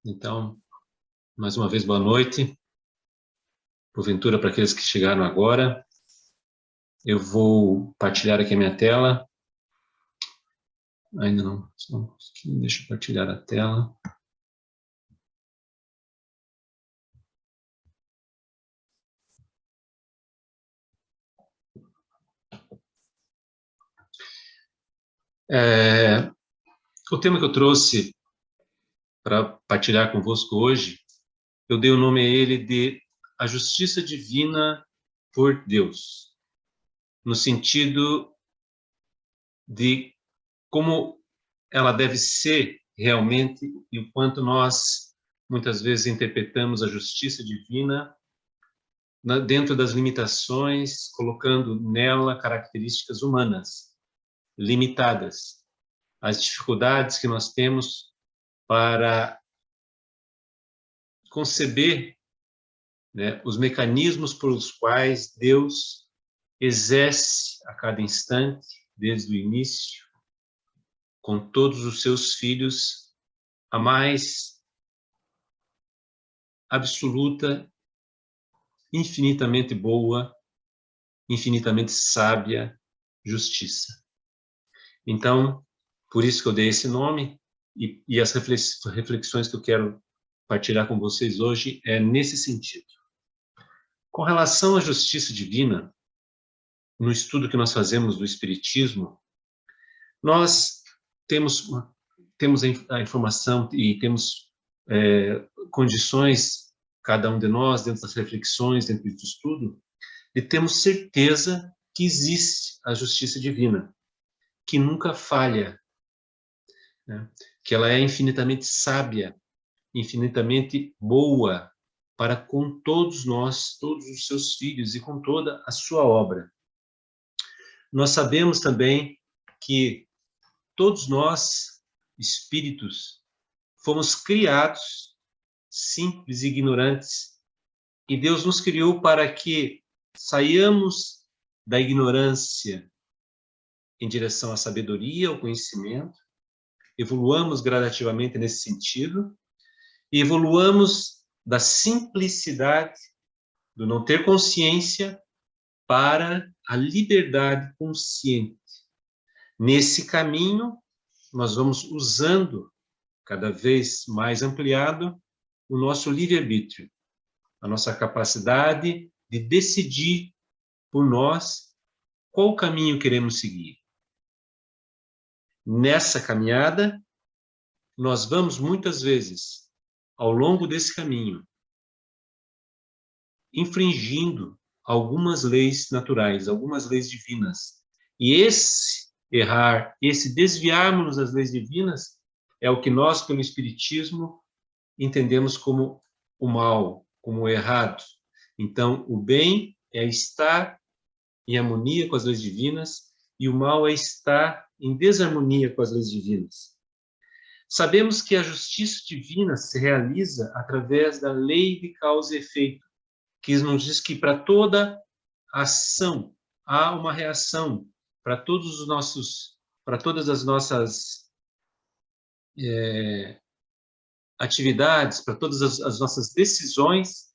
Então, mais uma vez, boa noite. Porventura, para aqueles que chegaram agora, eu vou partilhar aqui a minha tela. Ainda não, só um pouquinho, deixa eu partilhar a tela. O tema que eu trouxe para partilhar convosco hoje, eu dei o nome a ele de A Justiça Divina por Deus, no sentido de como ela deve ser realmente e o quanto nós, muitas vezes, interpretamos a justiça divina dentro das limitações, colocando nela características humanas, limitadas, as dificuldades que nós temos para conceber, né, os mecanismos pelos quais Deus exerce a cada instante, desde o início, com todos os seus filhos, a mais absoluta, infinitamente boa, infinitamente sábia justiça. Então, por isso que eu dei esse nome, e as reflexões que eu quero partilhar com vocês hoje é nesse sentido. Com relação à justiça divina, no estudo que nós fazemos do Espiritismo, nós temos a informação e temos condições, cada um de nós, dentro das reflexões, dentro do estudo, de termos certeza que existe a justiça divina, que nunca falha, né? Que ela é infinitamente sábia, infinitamente boa para com todos nós, todos os seus filhos e com toda a sua obra. Nós sabemos também que todos nós, espíritos, fomos criados simples e ignorantes, e Deus nos criou para que saiamos da ignorância em direção à sabedoria, ao conhecimento, evoluamos gradativamente nesse sentido, e evoluamos da simplicidade, do não ter consciência, para a liberdade consciente. Nesse caminho, nós vamos usando, cada vez mais ampliado, o nosso livre-arbítrio, a nossa capacidade de decidir por nós qual caminho queremos seguir. Nessa caminhada, nós vamos muitas vezes, ao longo desse caminho, infringindo algumas leis naturais, algumas leis divinas. E esse errar, esse desviarmos das leis divinas, é o que nós, pelo Espiritismo, entendemos como o mal, como o errado. Então, o bem é estar em harmonia com as leis divinas e o mal é estar em desarmonia com as leis divinas. Sabemos que a justiça divina se realiza através da lei de causa e efeito, que nos diz que para toda ação há uma reação, para todas as nossas atividades, para todas as nossas decisões,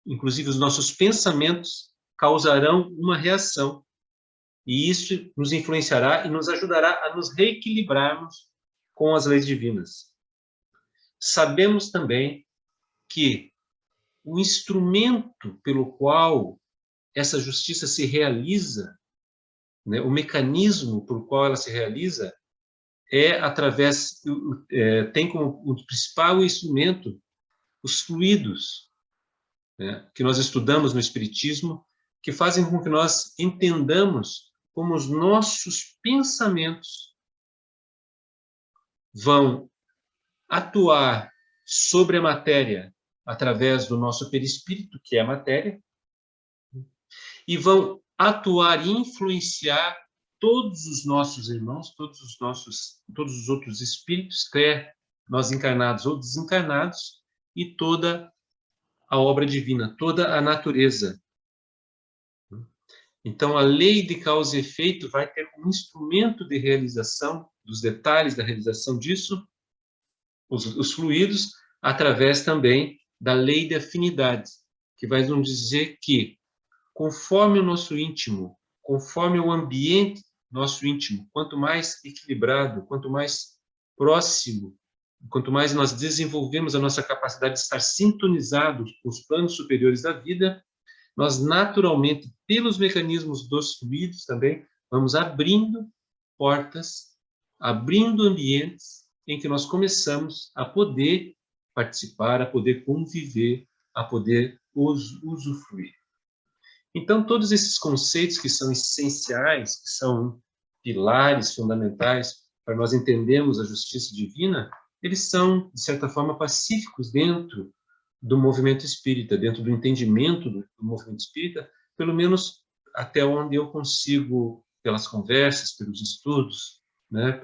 inclusive os nossos pensamentos, causarão uma reação. E isso nos influenciará e nos ajudará a nos reequilibrarmos com as leis divinas. Sabemos também que o instrumento pelo qual essa justiça se realiza, né, o mecanismo por qual ela se realiza, tem como o principal instrumento os fluidos, né, que nós estudamos no Espiritismo, que fazem com que nós entendamos como os nossos pensamentos vão atuar sobre a matéria através do nosso perispírito, que é a matéria, e vão atuar e influenciar todos os nossos irmãos, todos os outros espíritos, quer nós encarnados ou desencarnados, e toda a obra divina, toda a natureza. Então, a lei de causa e efeito vai ter como instrumento de realização, dos detalhes da realização disso, os fluidos através também da lei de afinidade, que vai nos dizer que, conforme o nosso íntimo, conforme o ambiente nosso íntimo, quanto mais equilibrado, quanto mais próximo, quanto mais nós desenvolvemos a nossa capacidade de estar sintonizados com os planos superiores da vida, nós naturalmente, pelos mecanismos dos fluidos também, vamos abrindo portas, abrindo ambientes em que nós começamos a poder participar, a poder conviver, a poder usufruir. Então, todos esses conceitos que são essenciais, que são pilares fundamentais para nós entendermos a justiça divina, eles são, de certa forma, pacíficos dentro do movimento espírita, dentro do entendimento do movimento espírita, pelo menos até onde eu consigo, pelas conversas, pelos estudos, né,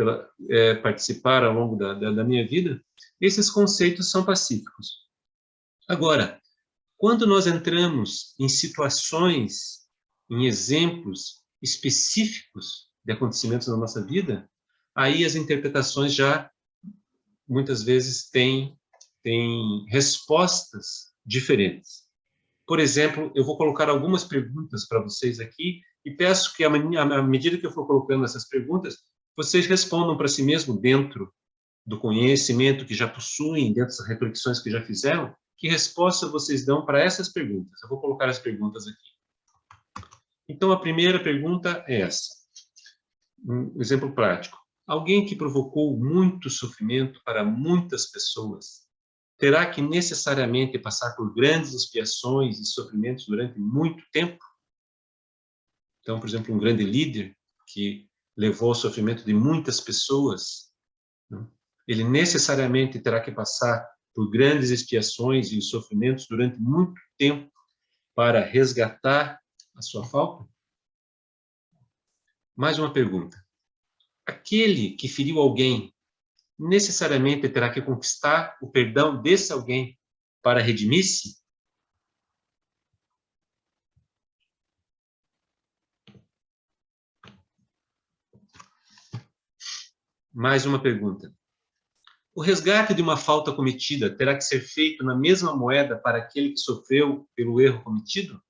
participar ao longo da minha vida, esses conceitos são pacíficos. Agora, quando nós entramos em situações, em exemplos específicos de acontecimentos na nossa vida, aí as interpretações já, muitas vezes, têm respostas diferentes. Por exemplo, eu vou colocar algumas perguntas para vocês aqui e peço que, à medida que eu for colocando essas perguntas, vocês respondam para si mesmo dentro do conhecimento que já possuem, dentro das reflexões que já fizeram, que resposta vocês dão para essas perguntas. Eu vou colocar as perguntas aqui. Então, a primeira pergunta é essa. Um exemplo prático. Alguém que provocou muito sofrimento para muitas pessoas terá que necessariamente passar por grandes expiações e sofrimentos durante muito tempo? Então, por exemplo, um grande líder que levou ao sofrimento de muitas pessoas, né? Ele necessariamente terá que passar por grandes expiações e sofrimentos durante muito tempo para resgatar a sua falta? Mais uma pergunta. Aquele que feriu alguém necessariamente terá que conquistar o perdão desse alguém para redimir-se? Mais uma pergunta. O resgate de uma falta cometida terá que ser feito na mesma moeda para aquele que sofreu pelo erro cometido?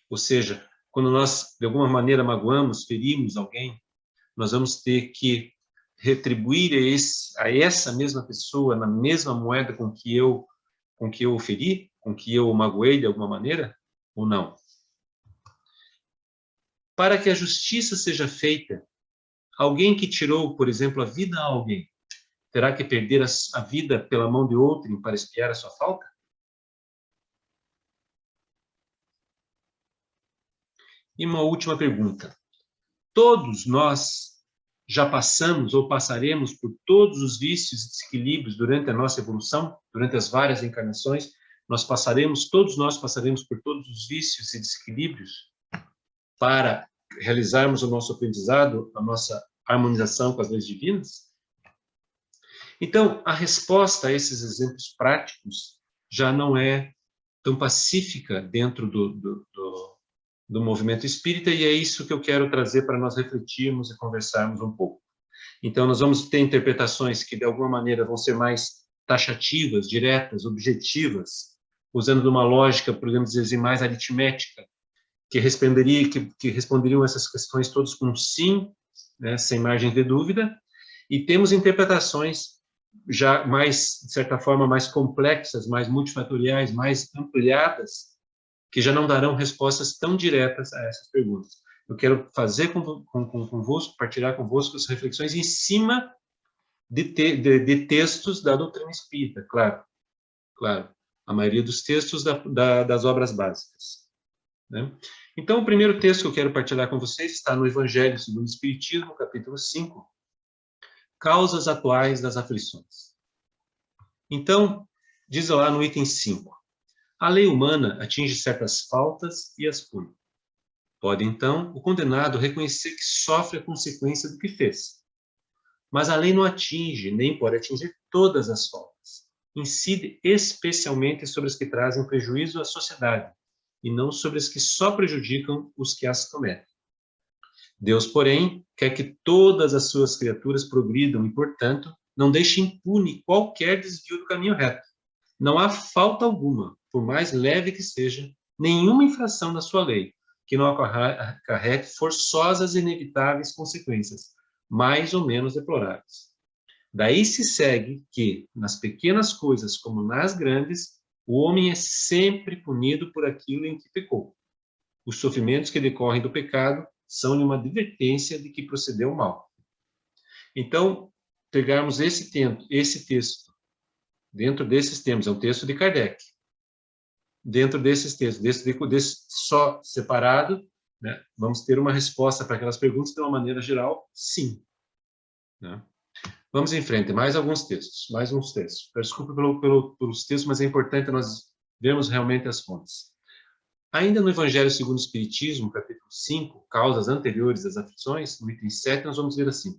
Ou seja, quando nós, de alguma maneira, magoamos, ferimos alguém, nós vamos ter que retribuir a essa mesma pessoa na mesma moeda com que eu o feri, com que eu o magoei de alguma maneira, ou não? Para que a justiça seja feita, alguém que tirou, por exemplo, a vida a alguém, terá que perder a vida pela mão de outrem para expiar a sua falta? E uma última pergunta. Todos nós já passamos ou passaremos por todos os vícios e desequilíbrios durante a nossa evolução, durante as várias encarnações, todos nós passaremos por todos os vícios e desequilíbrios para realizarmos o nosso aprendizado, a nossa harmonização com as leis divinas? Então, a resposta a esses exemplos práticos já não é tão pacífica dentro do movimento espírita, e é isso que eu quero trazer para nós refletirmos e conversarmos um pouco. Então, nós vamos ter interpretações que, de alguma maneira, vão ser mais taxativas, diretas, objetivas, usando de uma lógica, podemos dizer assim, mais aritmética, que responderiam essas questões todas com sim, né, sem margem de dúvida, e temos interpretações já mais, de certa forma, mais complexas, mais multifatoriais, mais ampliadas, que já não darão respostas tão diretas a essas perguntas. Eu quero fazer convosco, partilhar convosco as reflexões em cima de textos da doutrina espírita, claro. A maioria dos textos das obras básicas, né? Então, o primeiro texto que eu quero partilhar com vocês está no Evangelho segundo o Espiritismo, capítulo 5, Causas atuais das aflições. Então, diz lá no item 5, a lei humana atinge certas faltas e as pune. Pode, então, o condenado reconhecer que sofre a consequência do que fez. Mas a lei não atinge, nem pode atingir todas as faltas. Incide especialmente sobre as que trazem prejuízo à sociedade, e não sobre as que só prejudicam os que as cometem. Deus, porém, quer que todas as suas criaturas progridam e, portanto, não deixe impune qualquer desvio do caminho reto. Não há falta alguma, por mais leve que seja, nenhuma infração da sua lei, que não acarrete forçosas e inevitáveis consequências, mais ou menos deploráveis. Daí se segue que, nas pequenas coisas como nas grandes, o homem é sempre punido por aquilo em que pecou. Os sofrimentos que decorrem do pecado são-lhe uma advertência de que procedeu mal. Então, pegarmos esse texto, dentro desses termos, é um texto de Kardec. Dentro desses textos, desse só separado, né, vamos ter uma resposta para aquelas perguntas de uma maneira geral, sim. Né? Vamos em frente, mais alguns textos, mais uns textos. Desculpe pelos textos, mas é importante nós vermos realmente as fontes. Ainda no Evangelho segundo o Espiritismo, capítulo 5, causas anteriores das aflições, no item 7, nós vamos ver assim: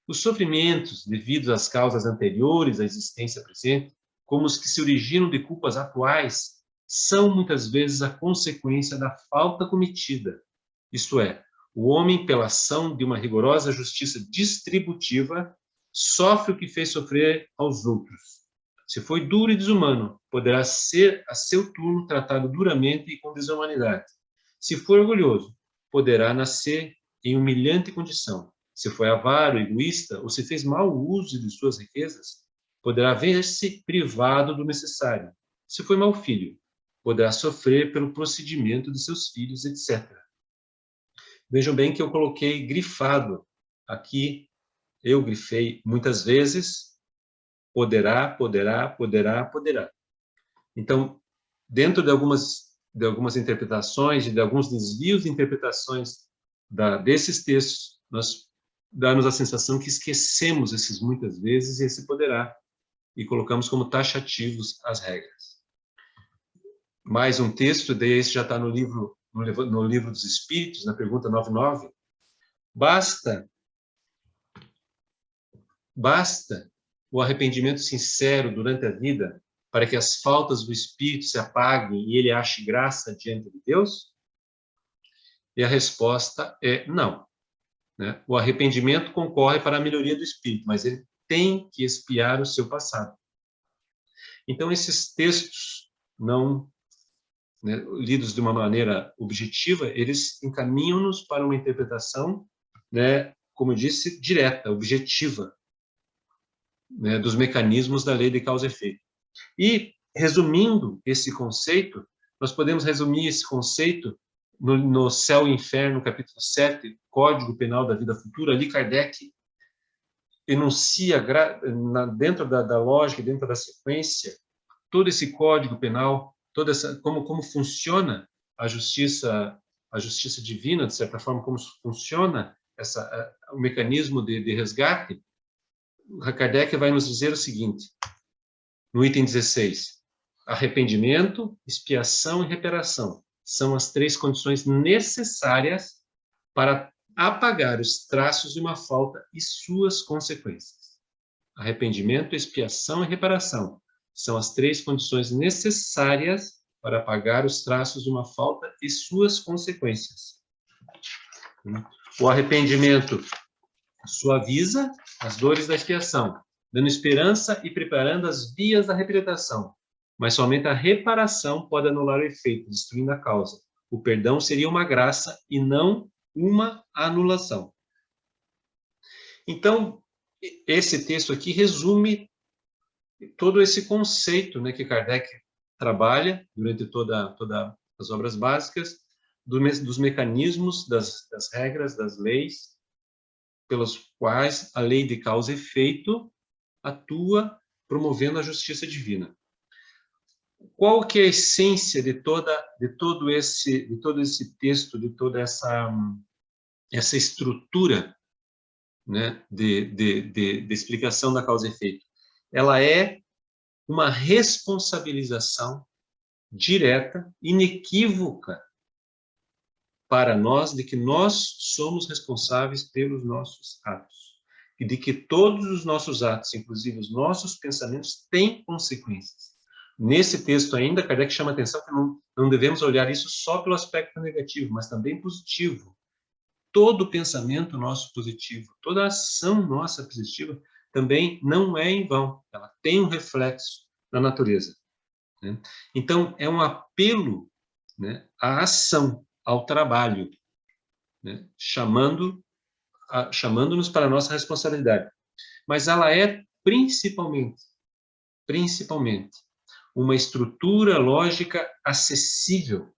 os sofrimentos devidos às causas anteriores à existência presente, como os que se originam de culpas atuais, são muitas vezes a consequência da falta cometida. Isto é, o homem, pela ação de uma rigorosa justiça distributiva, sofre o que fez sofrer aos outros. Se foi duro e desumano, poderá ser, a seu turno, tratado duramente e com desumanidade. Se for orgulhoso, poderá nascer em humilhante condição. Se foi avaro, egoísta, ou se fez mau uso de suas riquezas, poderá ver-se privado do necessário. Se foi mau filho, poderá sofrer pelo procedimento de seus filhos, etc. Vejam bem que eu coloquei grifado aqui, eu grifei muitas vezes, poderá, poderá, poderá, poderá. Então, dentro de algumas interpretações, de alguns desvios de interpretações desses textos, nós dá-nos a sensação que esquecemos esses muitas vezes e esse poderá, e colocamos como taxativos as regras. Mais um texto, daí esse já está no livro dos Espíritos, na pergunta 99. Basta o arrependimento sincero durante a vida para que as faltas do espírito se apaguem e ele ache graça diante de Deus? E a resposta é não. Né? O arrependimento concorre para a melhoria do espírito, mas ele tem que expiar o seu passado. Então, esses textos não, né, lidos de uma maneira objetiva, eles encaminham-nos para uma interpretação, né, como eu disse, direta, objetiva, né, dos mecanismos da lei de causa e efeito. E, resumindo esse conceito, nós podemos resumir esse conceito no Céu e Inferno, capítulo 7, Código Penal da Vida Futura. Ali Kardec enuncia, dentro da lógica, dentro da sequência, todo esse Código Penal, como funciona a justiça divina, de certa forma, como funciona o mecanismo de resgate. Kardec vai nos dizer o seguinte, no item 16, arrependimento, expiação e reparação são as três condições necessárias para apagar os traços de uma falta e suas consequências. Arrependimento, expiação e reparação são as três condições necessárias para apagar os traços de uma falta e suas consequências. O arrependimento suaviza as dores da expiação, dando esperança e preparando as vias da reabilitação. Mas somente a reparação pode anular o efeito, destruindo a causa. O perdão seria uma graça e não uma anulação. Então, esse texto aqui resume todo esse conceito, né, que Kardec trabalha durante todas as obras básicas, dos mecanismos, das regras, das leis, pelos quais a lei de causa e efeito atua promovendo a justiça divina. Qual que é a essência de todo esse texto, de toda essa estrutura, né, de explicação da causa e efeito? Ela é uma responsabilização direta, inequívoca para nós de que nós somos responsáveis pelos nossos atos e de que todos os nossos atos, inclusive os nossos pensamentos, têm consequências. Nesse texto ainda, Kardec chama a atenção que não devemos olhar isso só pelo aspecto negativo, mas também positivo. Todo pensamento nosso positivo, toda ação nossa positiva também não é em vão. Ela tem um reflexo na natureza, né? Então, é um apelo, né, à ação, ao trabalho, né, chamando-nos para a nossa responsabilidade. Mas ela é principalmente, uma estrutura lógica acessível,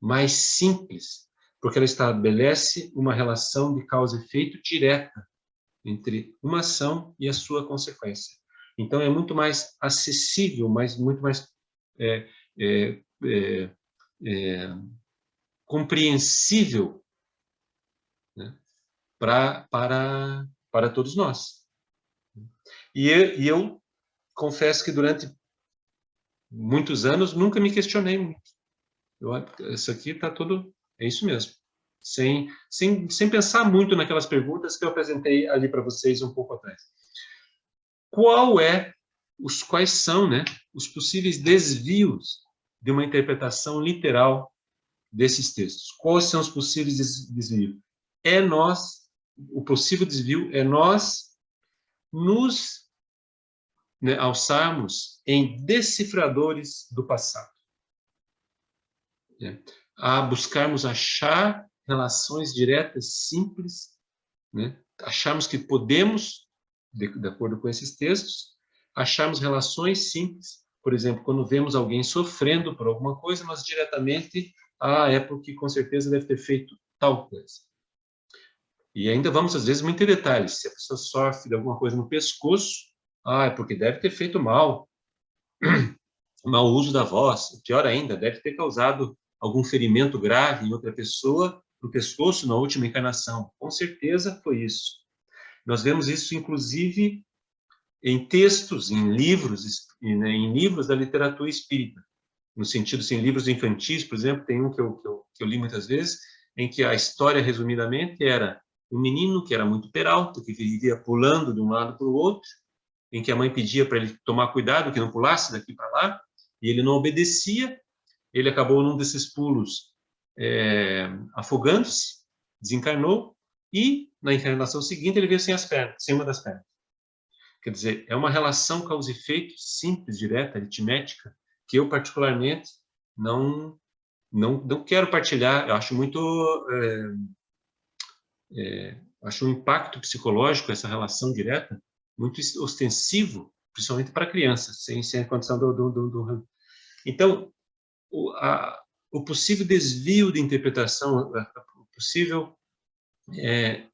mais simples, porque ela estabelece uma relação de causa e efeito direta entre uma ação e a sua consequência. Então, é muito mais acessível, muito mais é, é, é, é, compreensível, né, para todos nós. E eu confesso que durante muitos anos nunca me questionei muito. Isso aqui está tudo, é isso mesmo. Sem pensar muito naquelas perguntas que eu apresentei ali para vocês um pouco atrás. Quais são, né, os possíveis desvios de uma interpretação literal desses textos? Quais são os possíveis desvios? O possível desvio é nós nos, né, alçarmos em decifradores do passado, né? A buscarmos achar relações diretas, simples, né? Acharmos que podemos, de acordo com esses textos, acharmos relações simples. Por exemplo, quando vemos alguém sofrendo por alguma coisa, nós diretamente, é porque com certeza deve ter feito tal coisa. E ainda vamos, às vezes, muito em detalhes. Se a pessoa sofre de alguma coisa no pescoço, é porque deve ter feito mau uso da voz. Pior ainda, deve ter causado algum ferimento grave em outra pessoa no pescoço na última encarnação. Com certeza foi isso. Nós vemos isso, inclusive, em textos, em livros da literatura espírita. No sentido, assim, livros infantis, por exemplo, tem um que eu li muitas vezes, em que a história, resumidamente, era um menino que era muito peralta, que vivia pulando de um lado para o outro, em que a mãe pedia para ele tomar cuidado, que não pulasse daqui para lá, e ele não obedecia. Ele acabou num desses pulos afogando-se, desencarnou, e na encarnação seguinte ele veio sem as pernas, sem uma das pernas. Quer dizer, é uma relação causa e efeito simples, direta, aritmética, que eu particularmente não quero partilhar. Eu acho muito acho um impacto psicológico essa relação direta muito ostensivo, principalmente para crianças, sem a condição do. Então, o possível desvio de interpretação, o possível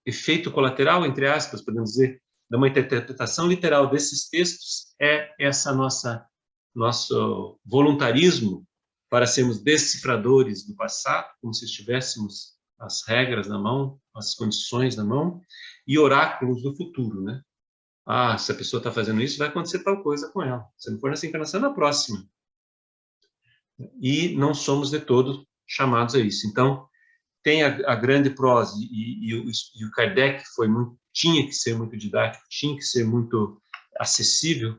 efeito colateral, entre aspas, podemos dizer, de uma interpretação literal desses textos é essa nosso voluntarismo para sermos decifradores do passado, como se estivéssemos as regras na mão, as condições na mão, e oráculos do futuro, né? Se a pessoa está fazendo isso, vai acontecer tal coisa com ela. Se não for nessa encarnação, na próxima. E não somos de todo chamados a isso. Então, tem a grande prosa, e o Kardec tinha que ser muito didático, tinha que ser muito acessível,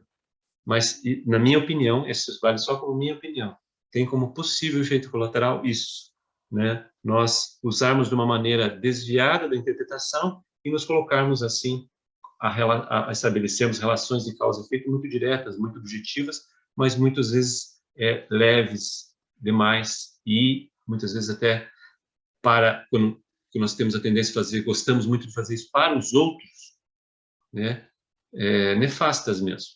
mas, na minha opinião, isso vale só como minha opinião, tem como possível efeito colateral isso, né? Nós usarmos de uma maneira desviada da interpretação e nos colocarmos, assim, a estabelecermos relações de causa e efeito muito diretas, muito objetivas, mas muitas vezes leves demais e muitas vezes até quando nós temos a tendência a fazer, gostamos muito de fazer isso para os outros, né? Nefastas mesmo.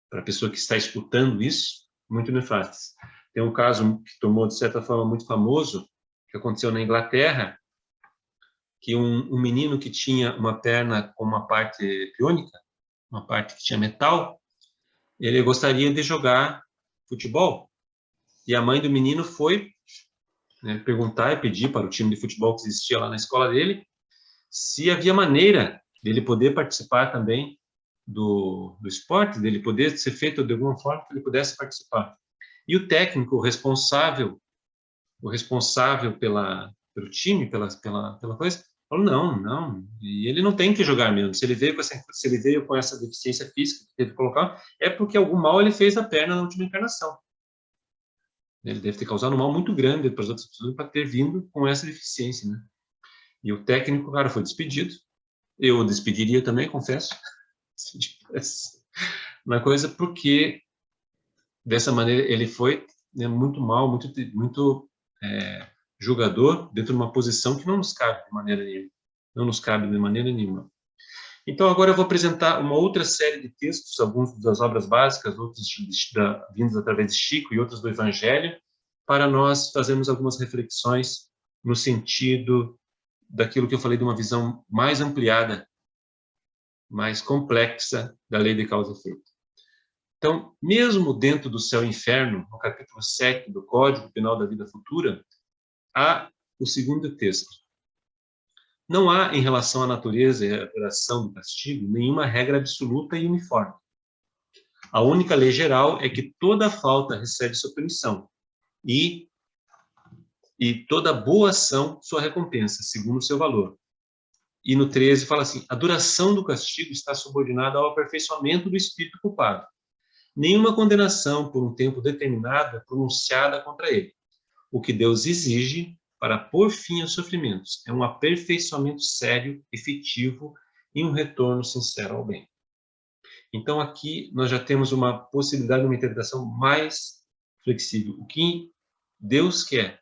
Para a pessoa que está escutando isso, muito nefastas. Tem um caso que tomou, de certa forma, muito famoso, que aconteceu na Inglaterra, que um menino que tinha uma perna com uma parte biônica, uma parte que tinha metal, ele gostaria de jogar futebol. E a mãe do menino foi, né, perguntar e pedir para o time de futebol que existia lá na escola dele se havia maneira dele poder participar também do esporte, dele poder ser feito de alguma forma que ele pudesse participar. E o técnico, o responsável pelo time, pela coisa, falou, não, e ele não tem que jogar mesmo. Se ele veio com essa deficiência física que teve que colocar, é porque algum mal ele fez na perna na última encarnação. Ele deve ter causado um mal muito grande para as outras pessoas para ter vindo com essa deficiência, né? E o técnico, cara, foi despedido. Eu o despediria também, confesso, Na coisa, porque dessa maneira ele foi, né, muito mal, muito julgador dentro de uma posição que não nos cabe de maneira nenhuma. Não nos cabe de maneira nenhuma. Então, agora eu vou apresentar uma outra série de textos, alguns das obras básicas, outros vindos através de Chico e outros do Evangelho, para nós fazermos algumas reflexões no sentido daquilo que eu falei de uma visão mais ampliada, mais complexa da lei de causa e efeito. Então, mesmo dentro do céu e inferno, no capítulo 7 do Código Penal da Vida Futura, há o segundo texto. Não há, em relação à natureza e à duração do castigo, nenhuma regra absoluta e uniforme. A única lei geral é que toda falta recebe sua punição e toda boa ação sua recompensa, segundo o seu valor. E no 13 fala assim, a duração do castigo está subordinada ao aperfeiçoamento do espírito culpado. Nenhuma condenação por um tempo determinado é pronunciada contra ele. O que Deus exige para pôr fim aos sofrimentos é um aperfeiçoamento sério, efetivo e um retorno sincero ao bem. Então aqui nós já temos uma possibilidade de uma interpretação mais flexível. O que Deus quer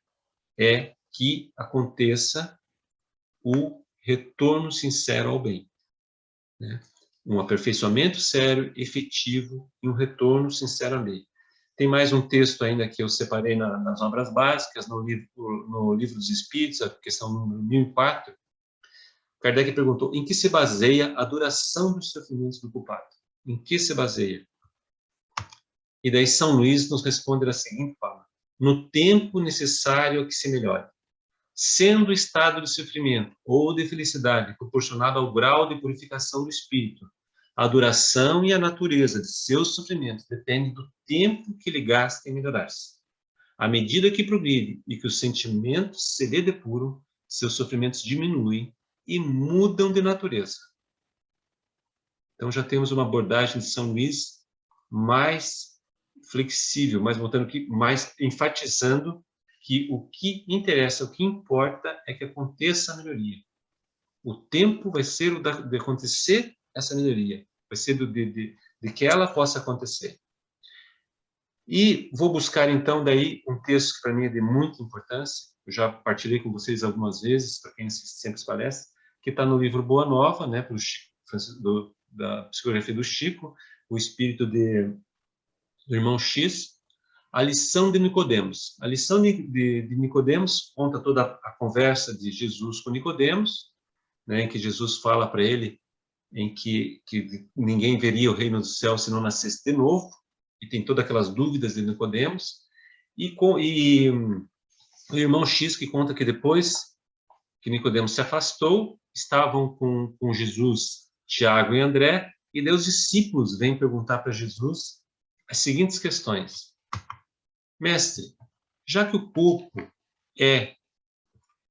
é que aconteça o retorno sincero ao bem, né? Um aperfeiçoamento sério, efetivo e um retorno sincero ao bem. Tem mais um texto ainda que eu separei nas obras básicas, no livro dos Espíritos, a questão número 1004. Kardec perguntou, em que se baseia a duração dos sofrimentos do culpado? Em que se baseia? E daí São Luís nos responde da seguinte forma, no tempo necessário a que se melhore. Sendo o estado de sofrimento ou de felicidade proporcionado ao grau de purificação do espírito, a duração e a natureza de seus sofrimentos dependem do tempo que ele gasta em melhorar-se. À medida que progride e que os sentimentos se lhe depuram, seus sofrimentos diminuem e mudam de natureza. Então já temos uma abordagem de São Luís mais flexível, mais enfatizando que o que interessa, o que importa é que aconteça a melhoria. O tempo vai ser o de acontecer essa melhoria, vai ser de que ela possa acontecer. E vou buscar então daí um texto que para mim é de muita importância, eu já partilhei com vocês algumas vezes, para quem assiste sempre as palestras, que está no livro Boa Nova, né, da psicografia do Chico, o espírito do irmão X, a lição de Nicodemos. A lição de Nicodemos conta toda a conversa de Jesus com Nicodemos, né, em que Jesus fala para ele em que ninguém veria o reino do céu se não nascesse de novo, e tem todas aquelas dúvidas de Nicodemos, e o irmão X que conta que depois que Nicodemos se afastou, estavam com Jesus, Tiago e André, e daí os discípulos vêm perguntar para Jesus as seguintes questões. Mestre, já que o corpo é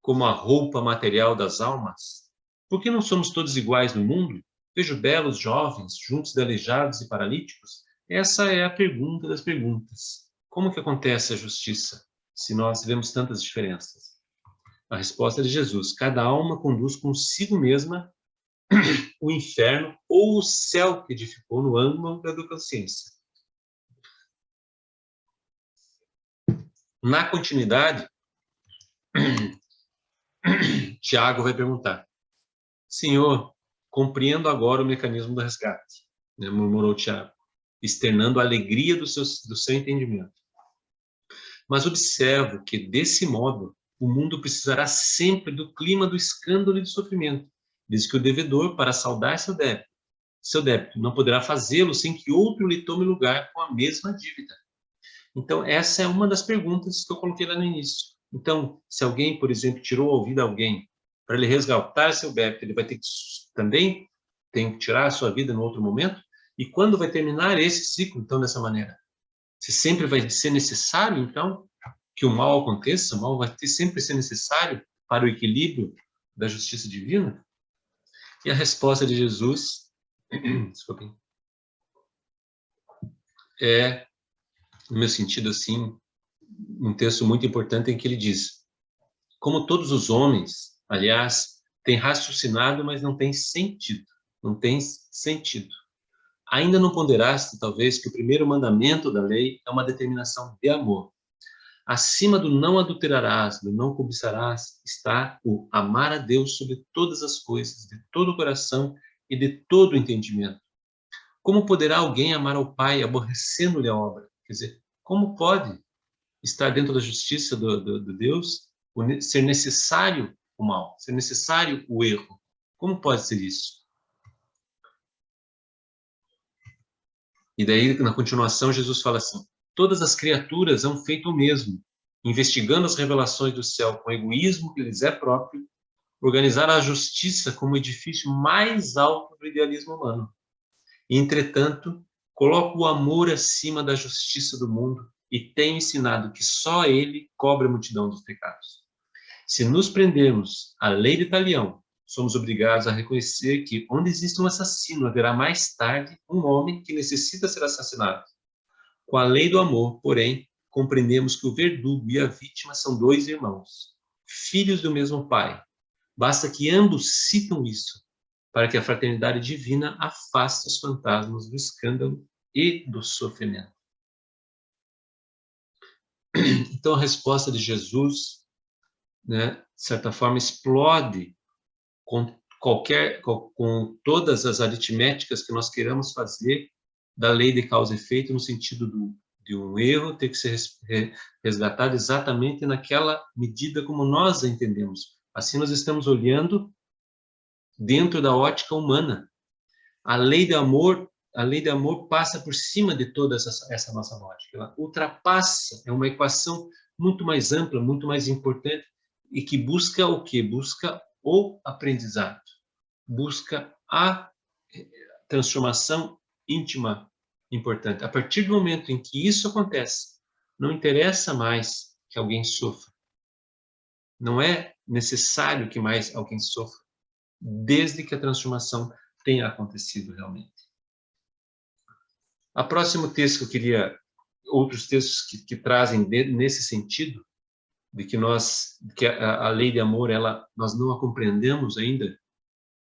como a roupa material das almas, por que não somos todos iguais no mundo? Vejo belos jovens, juntos de aleijados e paralíticos. Essa é a pergunta das perguntas. Como que acontece a justiça, se nós vemos tantas diferenças? A resposta é de Jesus. Cada alma conduz consigo mesma o inferno ou o céu que edificou no ângulo da consciência. Na continuidade, Tiago vai perguntar, Senhor, compreendo agora o mecanismo do resgate, né, murmurou Tiago, externando a alegria do seu entendimento. Mas observo que, desse modo, o mundo precisará sempre do clima do escândalo e do sofrimento, desde que o devedor, para saldar seu débito, não poderá fazê-lo sem que outro lhe tome lugar com a mesma dívida. Então, essa é uma das perguntas que eu coloquei lá no início. Então, se alguém, por exemplo, tirou a vida a alguém, para ele resgatar seu débito, ele vai ter que também tem que tirar a sua vida no outro momento? E quando vai terminar esse ciclo, então, dessa maneira? Se sempre vai ser necessário, então, que o mal aconteça, o mal vai sempre ser necessário para o equilíbrio da justiça divina? E a resposta de Jesus, desculpem, é, no meu sentido, assim, um texto muito importante em que ele diz, como todos os homens, aliás, têm raciocinado, mas não têm sentido. Não tem sentido. Ainda não ponderaste, talvez, que o primeiro mandamento da lei é uma determinação de amor. Acima do não adulterarás, do não cobiçarás, está o amar a Deus sobre todas as coisas, de todo o coração e de todo o entendimento. Como poderá alguém amar ao Pai aborrecendo-lhe a obra? Quer dizer, como pode estar dentro da justiça do Deus ser necessário o mal, ser necessário o erro? Como pode ser isso? E daí, na continuação, Jesus fala assim: todas as criaturas hão feito o mesmo, investigando as revelações do céu com o egoísmo que lhes é próprio, organizaram a justiça como o edifício mais alto do idealismo humano. E, entretanto, coloca o amor acima da justiça do mundo e tem ensinado que só ele cobre a multidão dos pecados. Se nos prendermos à lei de Talião, somos obrigados a reconhecer que, onde existe um assassino, haverá mais tarde um homem que necessita ser assassinado. Com a lei do amor, porém, compreendemos que o verdugo e a vítima são dois irmãos, filhos do mesmo pai. Basta que ambos citam isso, para que a fraternidade divina afaste os fantasmas do escândalo e do sofrimento. Então, a resposta de Jesus, né, de certa forma, explode com todas as aritméticas que nós queiramos fazer da lei de causa e efeito, no sentido de um erro ter que ser resgatado exatamente naquela medida como nós a entendemos. Assim, nós estamos olhando dentro da ótica humana. A lei de amor passa por cima de toda essa nossa lógica. Ela ultrapassa, é uma equação muito mais ampla, muito mais importante, e que busca o quê? Busca o aprendizado, busca a transformação íntima importante. A partir do momento em que isso acontece, não interessa mais que alguém sofra. Não é necessário que mais alguém sofra, desde que a transformação tenha acontecido realmente. A próximo texto que eu queria, outros textos que trazem nesse sentido, de que a lei de amor, nós não a compreendemos ainda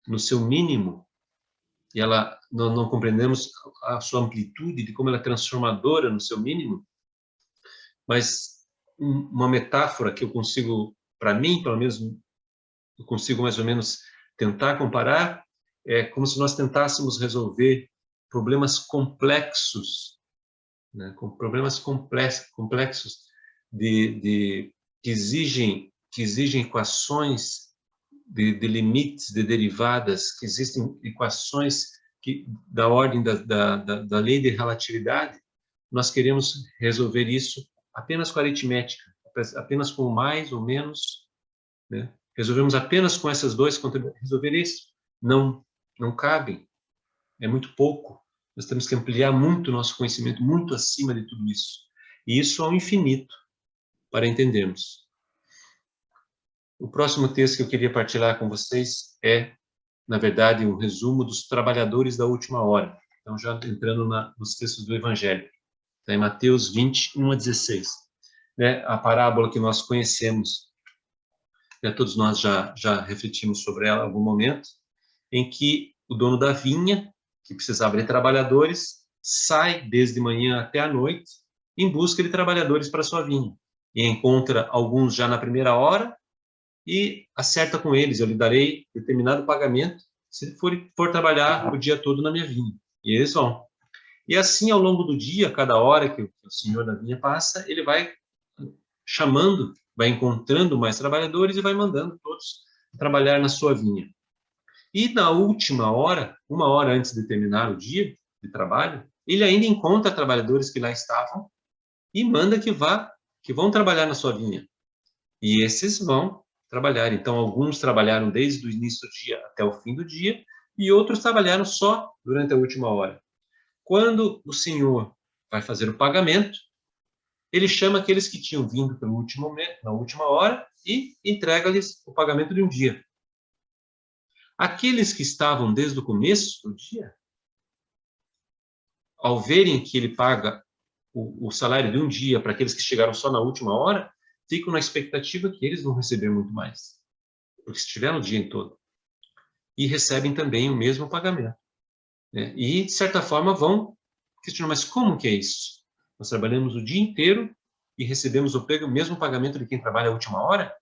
no seu mínimo, e não compreendemos a sua amplitude, de como ela é transformadora no seu mínimo, mas uma metáfora que eu consigo, para mim, pelo menos, eu consigo mais ou menos tentar comparar, é como se nós tentássemos resolver problemas complexos, né, com problemas complexos que exigem equações de limites, de derivadas, que existem equações da ordem da lei de relatividade. Nós queremos resolver isso apenas com aritmética, apenas com mais ou menos, né? Resolvemos apenas com essas duas, resolver isso não cabe, é muito pouco. Nós temos que ampliar muito o nosso conhecimento, muito acima de tudo isso. E isso ao infinito, para entendermos. O próximo texto que eu queria partilhar com vocês é, na verdade, um resumo dos trabalhadores da última hora. Então, já entrando nos textos do Evangelho. Está em Mateus 20, 1 a 16. Né? A parábola que nós conhecemos, né? Todos nós já refletimos sobre ela em algum momento, em que o dono da vinha, que precisava de trabalhadores, sai desde manhã até a noite em busca de trabalhadores para sua vinha. E encontra alguns já na primeira hora e acerta com eles: eu lhe darei determinado pagamento se for trabalhar o dia todo na minha vinha. E eles vão. E assim, ao longo do dia, cada hora que o senhor da vinha passa, ele vai chamando, vai encontrando mais trabalhadores e vai mandando todos trabalhar na sua vinha. E na última hora, uma hora antes de terminar o dia de trabalho, ele ainda encontra trabalhadores que lá estavam e manda que vão trabalhar na sua vinha. E esses vão trabalhar. Então, alguns trabalharam desde o início do dia até o fim do dia e outros trabalharam só durante a última hora. Quando o Senhor vai fazer o pagamento, ele chama aqueles que tinham vindo na última hora e entrega-lhes o pagamento de um dia. Aqueles que estavam desde o começo do dia, ao verem que ele paga o salário de um dia para aqueles que chegaram só na última hora, ficam na expectativa que eles vão receber muito mais, porque estiveram o dia todo. E recebem também o mesmo pagamento. né? E, de certa forma, vão questionar, mas como que é isso? Nós trabalhamos o dia inteiro e recebemos o mesmo pagamento de quem trabalha a última hora?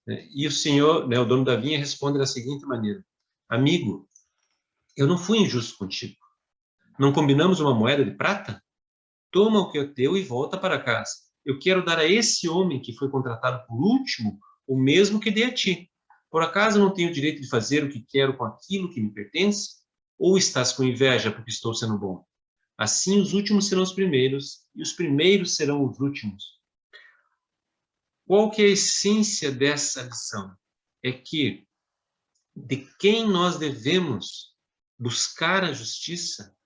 Né? E o senhor, né, o dono da vinha, responde da seguinte maneira: amigo, eu não fui injusto contigo. Não combinamos uma moeda de prata? Toma o que é teu e volta para casa. Eu quero dar a esse homem que foi contratado por último o mesmo que dei a ti. Por acaso não tenho o direito de fazer o que quero com aquilo que me pertence? Ou estás com inveja porque estou sendo bom? Assim os últimos serão os primeiros e os primeiros serão os últimos. Qual que é a essência dessa lição? É que de quem nós devemos buscar a justiça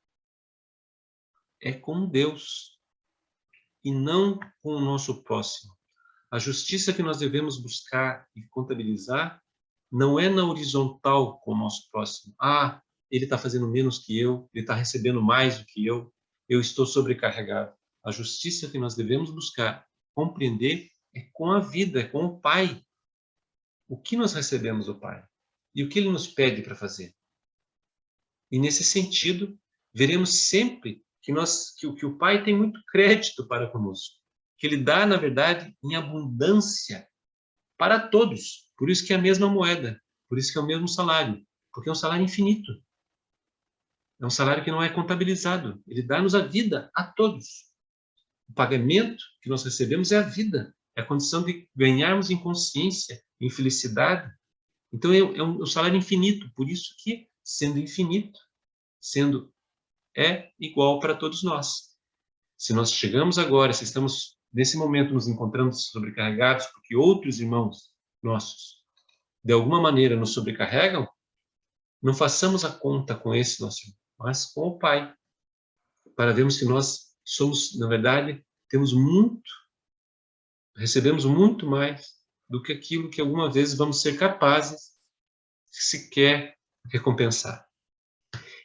é com Deus e não com o nosso próximo. A justiça que nós devemos buscar e contabilizar não é na horizontal com o nosso próximo. Ah, ele está fazendo menos que eu, ele está recebendo mais do que eu estou sobrecarregado. A justiça que nós devemos buscar, compreender, é com a vida, é com o Pai. O que nós recebemos do Pai? E o que Ele nos pede para fazer? E nesse sentido, veremos sempre que o Pai tem muito crédito para conosco, que Ele dá, na verdade, em abundância para todos. Por isso que é a mesma moeda, por isso que é o mesmo salário, porque é um salário infinito. É um salário que não é contabilizado. Ele dá-nos a vida a todos. O pagamento que nós recebemos é a vida, é a condição de ganharmos em consciência, em felicidade. Então é um salário infinito, por isso que, sendo infinito, sendo é igual para todos nós. Se nós chegamos agora, se estamos nesse momento nos encontrando sobrecarregados porque outros irmãos nossos de alguma maneira nos sobrecarregam, não façamos a conta com esse nosso irmão, mas com o Pai, para vermos que nós somos, na verdade, temos muito, recebemos muito mais do que aquilo que alguma vez vamos ser capazes de sequer recompensar.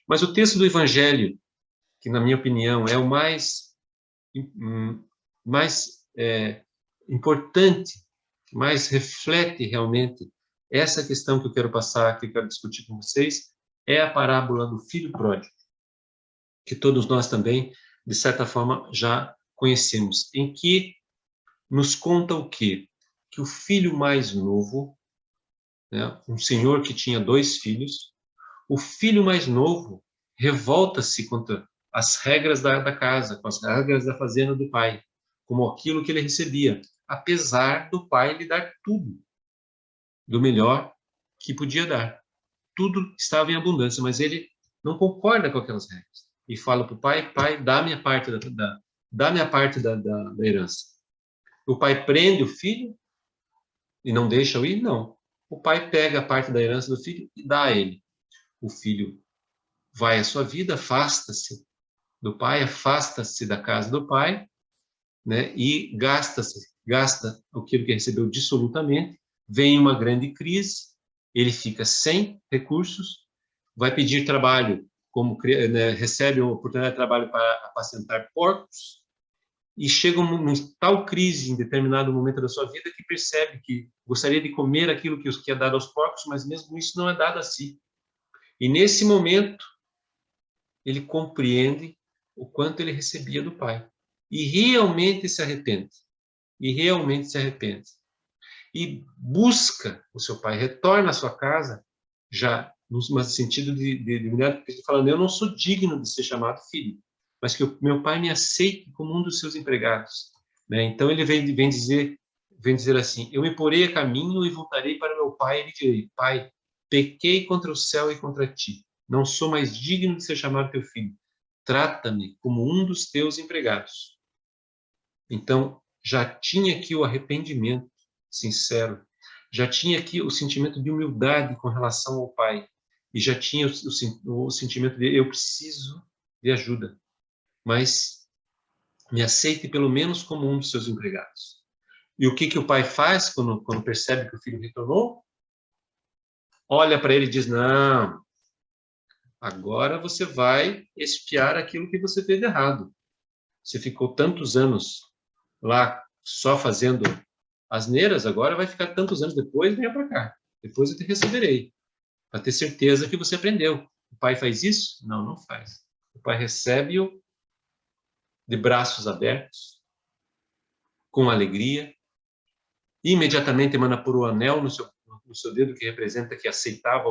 Mas o texto do Evangelho, que na minha opinião é o mais importante, que mais reflete realmente essa questão que eu quero passar, que eu quero discutir com vocês, é a parábola do filho pródigo, que todos nós também, de certa forma, já conhecemos, em que nos conta o quê? Que o filho mais novo, né, um senhor que tinha 2 filhos, o filho mais novo revolta-se contra as regras da casa, com as regras da fazenda do pai, como aquilo que ele recebia, apesar do pai lhe dar tudo do melhor que podia dar. Tudo estava em abundância, mas ele não concorda com aquelas regras. E fala para o pai: pai, dá minha parte dá minha parte da herança. O pai prende o filho e não deixa-o ir? Não. O pai pega a parte da herança do filho e dá a ele. O filho vai à sua vida, afasta-se do pai, afasta-se da casa do pai, né? E gasta aquilo que recebeu dissolutamente. Vem uma grande crise, ele fica sem recursos, vai pedir trabalho, como, né, recebe uma oportunidade de trabalho para apacentar porcos, e chega uma tal crise em determinado momento da sua vida que percebe que gostaria de comer aquilo que é dado aos porcos, mas mesmo isso não é dado a si. E nesse momento, ele compreende o quanto ele recebia do Pai. E realmente se arrepende. E realmente se arrepende. E busca o seu pai, retorna à sua casa, já no sentido de mulher falando: eu não sou digno de ser chamado filho, mas que o meu pai me aceite como um dos seus empregados. Né? Então ele vem dizer assim: eu me porei a caminho e voltarei para meu pai e lhe direi: pai, pequei contra o céu e contra ti. Não sou mais digno de ser chamado teu filho. Trata-me como um dos teus empregados. Então, já tinha aqui o arrependimento sincero, já tinha aqui o sentimento de humildade com relação ao Pai, e já tinha o sentimento de: eu preciso de ajuda, mas me aceite pelo menos como um dos seus empregados. E o que o pai faz quando percebe que o filho retornou? Olha para ele e diz: não, agora você vai expiar aquilo que você fez de errado. Você ficou tantos anos lá só fazendo asneiras, agora vai ficar tantos anos depois, venha para cá. Depois eu te receberei, para ter certeza que você aprendeu. O pai faz isso? Não, não faz. O pai recebe-o de braços abertos, com alegria, e imediatamente manda pôr o anel no seu dedo, que representa que aceitava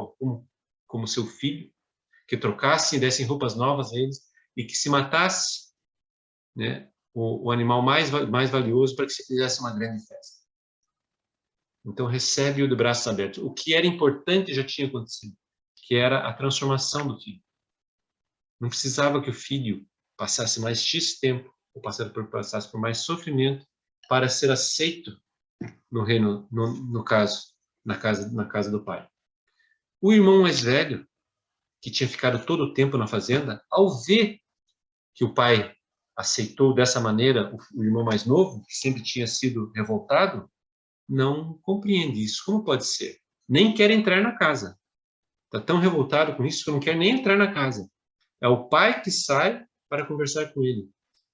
como seu filho, que trocassem e dessem roupas novas a eles, e que se matasse, né, o animal mais valioso para que se fizesse uma grande festa. Então recebe-o de braços abertos. O que era importante já tinha acontecido, que era a transformação do filho. Não precisava que o filho passasse mais X tempo, ou passasse por mais sofrimento, para ser aceito no reino, no caso, na casa do pai. O irmão mais velho, que tinha ficado todo o tempo na fazenda, ao ver que o pai aceitou dessa maneira o irmão mais novo, que sempre tinha sido revoltado, não compreende isso. Como pode ser? Nem quer entrar na casa. Está tão revoltado com isso que não quer nem entrar na casa. É o pai que sai para conversar com ele.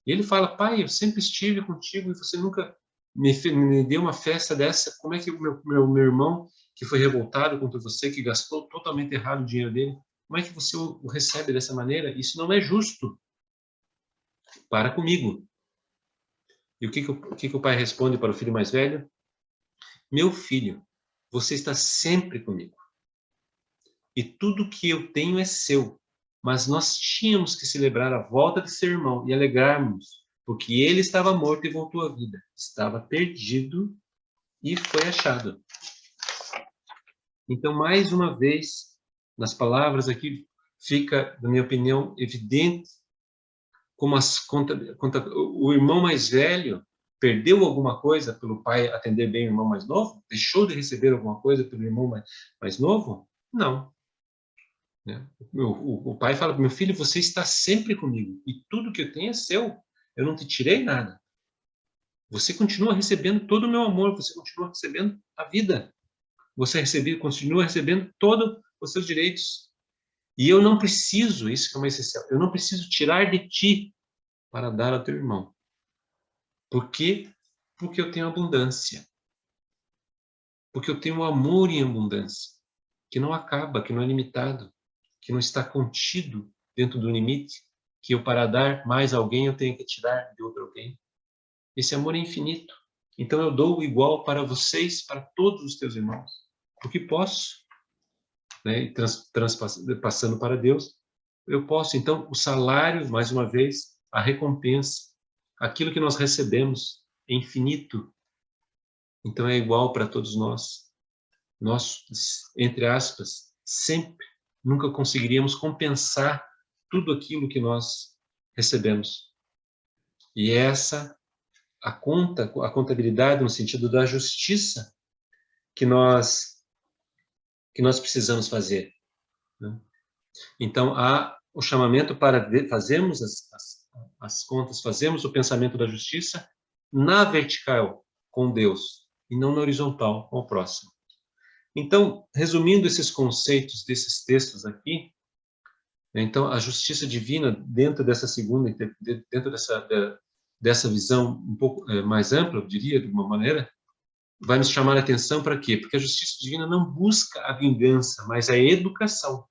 E ele fala: pai, eu sempre estive contigo e você nunca me deu uma festa dessa. Como é que o meu irmão, que foi revoltado contra você, que gastou totalmente errado o dinheiro dele, como é que você o recebe dessa maneira? Isso não é justo. Para comigo. E o que o pai responde para o filho mais velho? Meu filho, você está sempre comigo. E tudo que eu tenho é seu. Mas nós tínhamos que celebrar a volta de seu irmão e alegrarmos, porque ele estava morto e voltou à vida. Estava perdido e foi achado. Então, mais uma vez, nas palavras aqui, fica, na minha opinião, evidente como o irmão mais velho perdeu alguma coisa pelo pai atender bem o irmão mais novo? Deixou de receber alguma coisa pelo irmão mais novo? Não. Né? O pai fala: meu filho, você está sempre comigo e tudo que eu tenho é seu. Eu não te tirei nada. Você continua recebendo todo o meu amor, você continua recebendo a vida. Você continua recebendo todos os seus direitos. E eu não preciso, isso que é o mais essencial, eu não preciso tirar de ti para dar ao teu irmão. Por quê? Porque eu tenho abundância. Porque eu tenho amor em abundância, que não acaba, que não é limitado, que não está contido dentro do limite, que eu, para dar mais a alguém, eu tenho que tirar de outro alguém. Esse amor é infinito. Então eu dou o igual para vocês, para todos os teus irmãos, porque posso, né? E passando para Deus, eu posso. Então o salário, mais uma vez, a recompensa, aquilo que nós recebemos é infinito. Então é igual para todos nós. Nós, entre aspas, sempre, nunca conseguiríamos compensar tudo aquilo que nós recebemos. E essa a contabilidade no sentido da justiça que nós precisamos fazer, né? Então há o chamamento para fazermos as contas, fazermos o pensamento da justiça na vertical com Deus e não na horizontal com o próximo. Então, resumindo esses conceitos desses textos aqui, então a justiça divina dentro dessa dentro dessa visão um pouco mais ampla, eu diria, de uma maneira, vai nos chamar a atenção para quê? Porque a justiça divina não busca a vingança, mas a educação,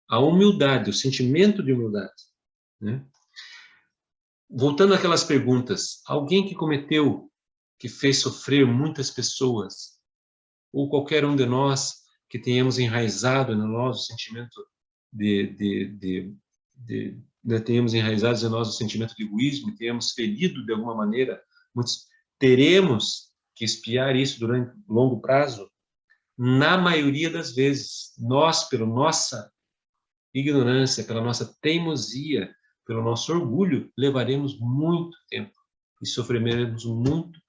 a humildade, o sentimento de humildade, né? Voltando àquelas perguntas, alguém que fez sofrer muitas pessoas, ou qualquer um de nós que tenhamos enraizado no nosso sentimento tenhamos enraizados em nós o sentimento de egoísmo, tenhamos ferido de alguma maneira, teremos que expiar isso durante longo prazo. Na maioria das vezes, nós, pela nossa ignorância, pela nossa teimosia, pelo nosso orgulho, levaremos muito tempo e sofreremos muito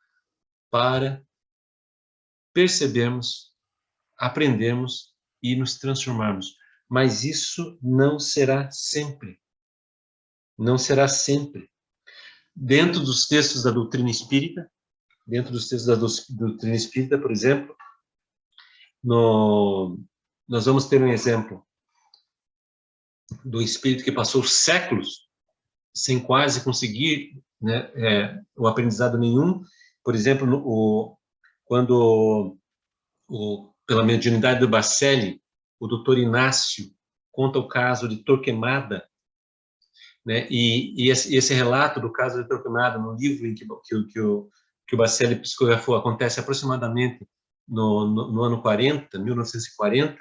para percebermos, aprendermos e nos transformarmos. Mas isso não será sempre. Não será sempre. Dentro dos textos da doutrina espírita, por exemplo, nós vamos ter um exemplo do espírito que passou séculos sem quase conseguir, né, o aprendizado nenhum. Por exemplo, quando pela mediunidade do Bacelli, o doutor Inácio conta o caso de Torquemada, né? E esse relato do caso de Torquemada, no livro em que o Bacelli psicografou, acontece aproximadamente no ano 40, 1940,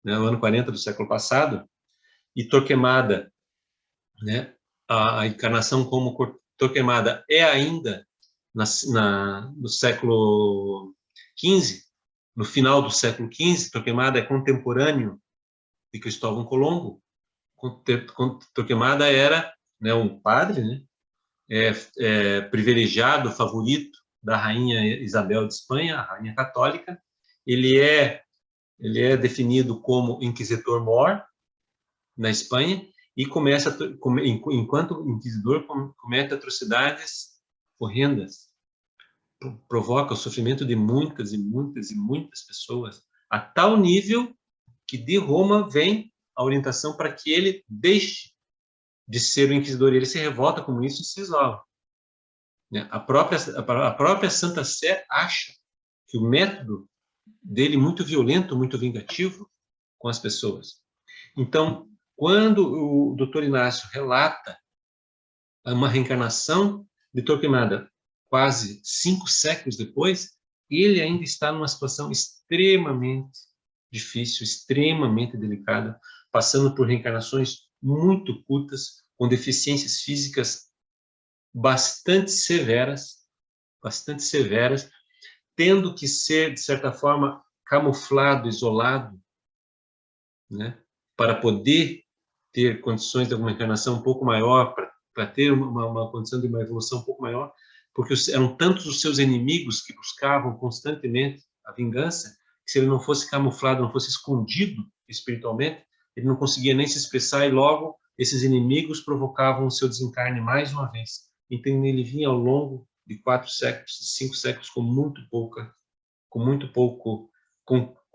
né? No ano 40 do século passado, e Torquemada, né? A encarnação como Torquemada é ainda no século XV, no final do século XV, Torquemada é contemporâneo de Cristóvão Colombo. Torquemada era, né, um padre, né, privilegiado, favorito da rainha Isabel de Espanha, a rainha católica. Ele é definido como inquisitor mor na Espanha e enquanto inquisidor, comete atrocidades horrendas, provoca o sofrimento de muitas e muitas e muitas pessoas, a tal nível que de Roma vem a orientação para que ele deixe de ser o inquisidor. Ele se revolta com isso e se isola. A própria Santa Sé acha que o método dele muito violento, muito vingativo com as pessoas. Então, quando o Dr. Inácio relata uma reencarnação de Torquemada quase 5 séculos depois, ele ainda está numa situação extremamente difícil, extremamente delicada, passando por reencarnações muito curtas, com deficiências físicas bastante severas, tendo que ser, de certa forma, camuflado, isolado, né, para poder ter condições de alguma encarnação um pouco maior, para ter uma condição de uma evolução um pouco maior, porque eram tantos os seus inimigos que buscavam constantemente a vingança, que se ele não fosse camuflado, não fosse escondido espiritualmente, ele não conseguia nem se expressar, e logo esses inimigos provocavam o seu desencarne mais uma vez. Então ele vinha ao longo de 4 séculos, 5 séculos, com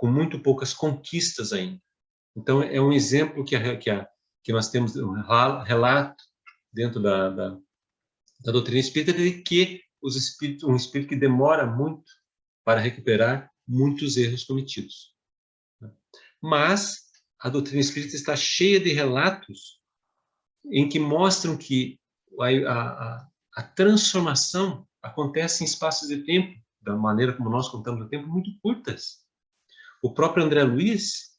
muito poucas conquistas ainda. Então é um exemplo que nós temos um relato dentro da doutrina espírita de que um espírito que demora muito para recuperar muitos erros cometidos. Mas a doutrina espírita está cheia de relatos em que mostram que a transformação acontece em espaços de tempo, da maneira como nós contamos o tempo, muito curtas. O próprio André Luiz,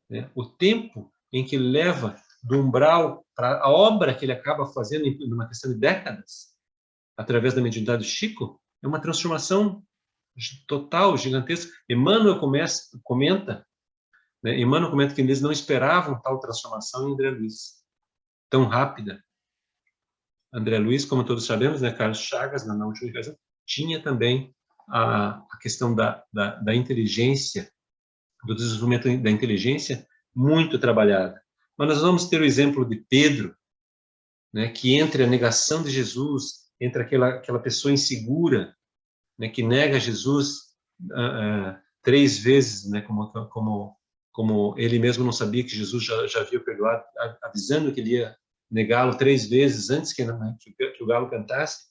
né, o tempo em que ele leva do umbral para a obra que ele acaba fazendo em uma questão de décadas, através da mediunidade do Chico, é uma transformação total, gigantesca. Emmanuel comenta, né, Emmanuel comenta que eles não esperavam tal transformação em André Luiz, tão rápida. André Luiz, como todos sabemos, né, Carlos Chagas, na última ocasião, tinha também a questão da inteligência, do desenvolvimento da inteligência muito trabalhada. Mas nós vamos ter o exemplo de Pedro, né, que entre a negação de Jesus, entre aquela pessoa insegura, né, que nega Jesus 3 vezes, né, como ele mesmo não sabia que Jesus já havia perdoado, avisando que ele ia negá-lo 3 vezes antes que o galo cantasse.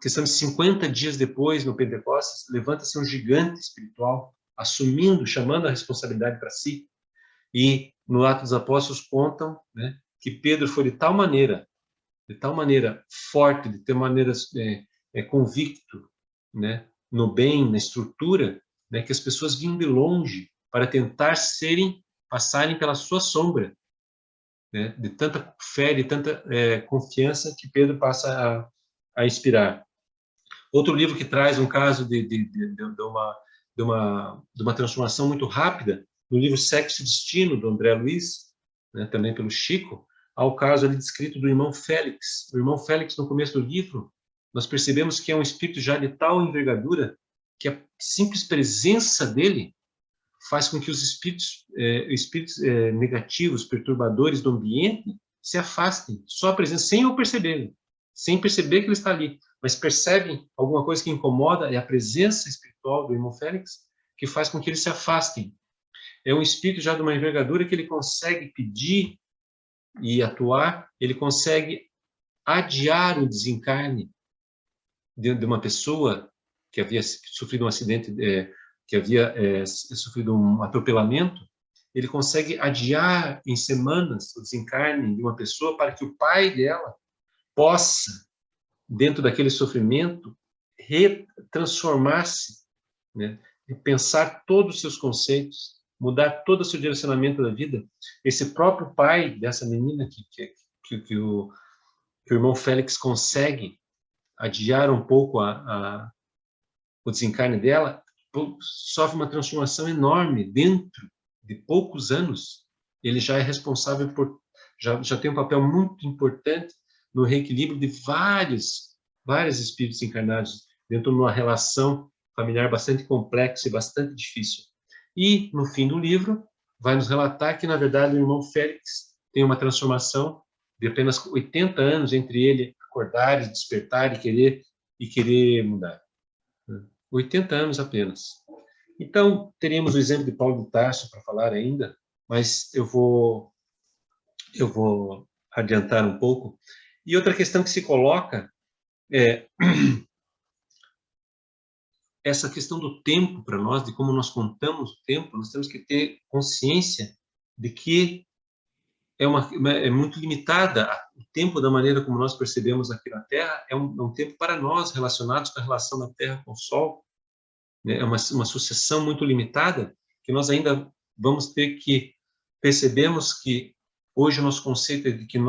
Questão de 50 dias depois, no Pentecostes, levanta-se um gigante espiritual, assumindo, chamando a responsabilidade para si. E no Atos dos Apóstolos contam, né, que Pedro foi de tal maneira forte, de tal maneira convicto, né, no bem, na estrutura, né, que as pessoas vinham de longe para tentar passarem pela sua sombra, né, de tanta fé, de tanta confiança que Pedro passa a inspirar. Outro livro que traz um caso de uma transformação muito rápida, no livro Sexo e Destino, do André Luiz, né, também pelo Chico, há o caso ali descrito do irmão Félix. O irmão Félix, no começo do livro, nós percebemos que é um espírito já de tal envergadura que a simples presença dele faz com que os espíritos negativos, perturbadores do ambiente, se afastem, só a presença, sem o perceberem, sem perceber que ele está ali, mas percebem alguma coisa que incomoda, é a presença espiritual do irmão Félix que faz com que eles se afastem. É um espírito já de uma envergadura que ele consegue pedir e atuar, ele consegue adiar o desencarne de uma pessoa que havia sofrido um acidente, que havia sofrido um atropelamento, ele consegue adiar em semanas o desencarne de uma pessoa para que o pai dela possa, dentro daquele sofrimento, transformar-se, né? Pensar todos os seus conceitos, mudar todo o seu direcionamento da vida. Esse próprio pai dessa menina que o irmão Félix consegue adiar um pouco o desencarne dela, sofre uma transformação enorme dentro de poucos anos. Ele já é responsável por, já tem um papel muito importante no reequilíbrio de vários espíritos encarnados dentro de uma relação familiar bastante complexa e bastante difícil. E, no fim do livro, vai nos relatar que, na verdade, o irmão Félix tem uma transformação de apenas 80 anos entre ele acordar e despertar e querer mudar. 80 anos apenas. Então, teríamos o exemplo de Paulo de Tarso para falar ainda, mas eu vou adiantar um pouco. E outra questão que se coloca é essa questão do tempo para nós, de como nós contamos o tempo. Nós temos que ter consciência de que é muito limitada. O tempo, da maneira como nós percebemos aqui na Terra, é um tempo para nós, relacionados com a relação da Terra com o Sol. É uma sucessão muito limitada, que nós ainda vamos ter que percebemos que hoje o nosso conceito é de que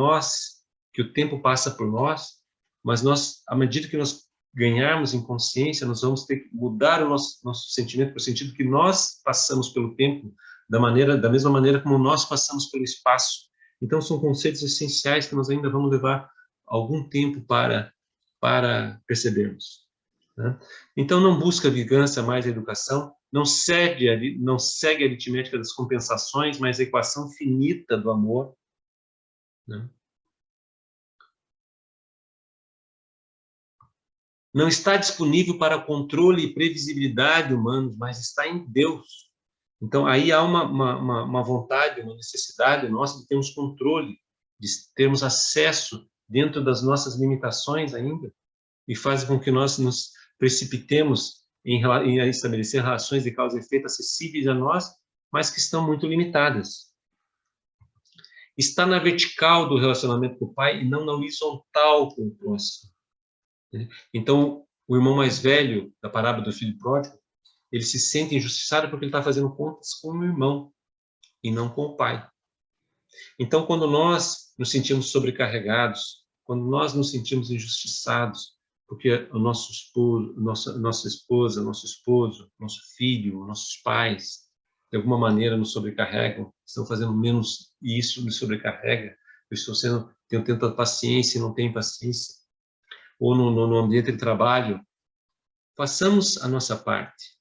o tempo passa por nós, mas nós, à medida que nós ganharmos em consciência, nós vamos ter que mudar o nosso sentimento para o sentido que nós passamos pelo tempo da mesma maneira como nós passamos pelo espaço. Então, são conceitos essenciais que nós ainda vamos levar algum tempo para percebermos, né? Então, não busca vingança mais a educação, não segue a aritmética das compensações, mas a equação finita do amor, né? Não está disponível para controle e previsibilidade humanos, mas está em Deus. Então, aí há uma vontade, uma necessidade nossa de termos controle, de termos acesso dentro das nossas limitações ainda, e faz com que nós nos precipitemos em estabelecer relações de causa e efeito acessíveis a nós, mas que estão muito limitadas. Está na vertical do relacionamento com o pai e não na horizontal com o próximo. Então, o irmão mais velho da parábola do filho pródigo, ele se sente injustiçado porque ele está fazendo contas com o irmão e não com o pai. Então, quando nós nos sentimos sobrecarregados, quando nós nos sentimos injustiçados, porque o nosso esposo, nossa esposa, nosso esposo, nosso filho, nossos pais, de alguma maneira nos sobrecarregam, estão fazendo menos e isso me sobrecarrega, tenho tanta paciência e não tenho paciência, ou no ambiente de trabalho, façamos a nossa parte,